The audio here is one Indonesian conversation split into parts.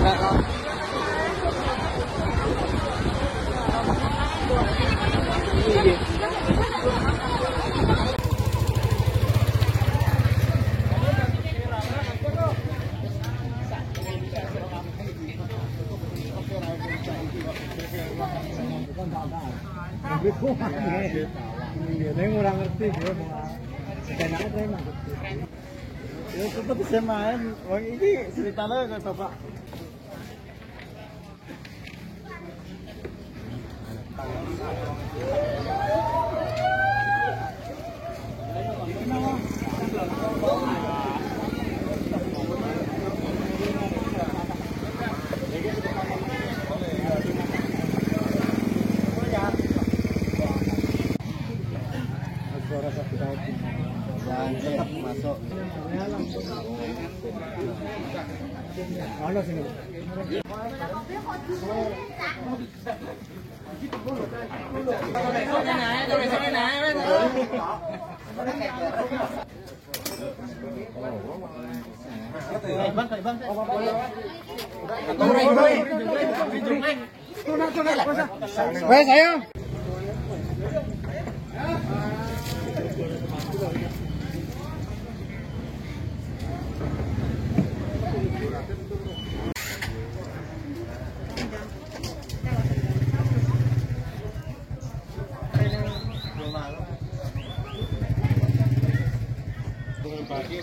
Neng orang ngerti dia mau enaknya saya ngerti. Ya tetap bisa main. Wong ini ceritanya ke bapak. Tetap masuk. Mana sini? Wes ayo.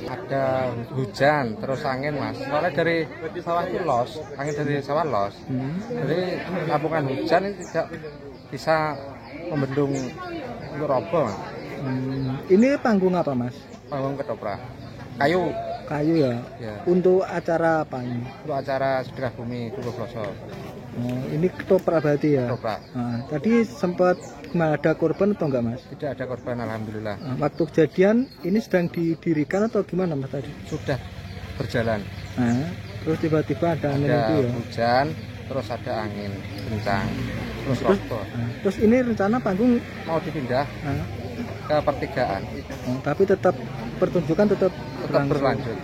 Ada hujan terus angin mas, soalnya dari sawah itu los, angin dari sawah los, jadi tabungan hujan ini tidak bisa membendung untuk roboh. Ini panggung apa mas? Panggung ketoprak, kayu. Kayu ya? Ya. Untuk acara apa ini? Untuk acara sedekah bumi Tugu Ploso. Oh, ini ketoprak berarti ya? Ketoprak. Nah, tadi sempat ada korban atau enggak mas? Tidak ada korban alhamdulillah. Nah, waktu kejadian ini sedang didirikan atau gimana mas tadi? Sudah berjalan. Nah, terus tiba-tiba ada angin itu ya? Hujan, terus ada angin kencang, terus roboh. Nah, terus ini rencana panggung Mau dipindah ke pertigaan. Tapi tetap pertunjukan tetap berlanjut.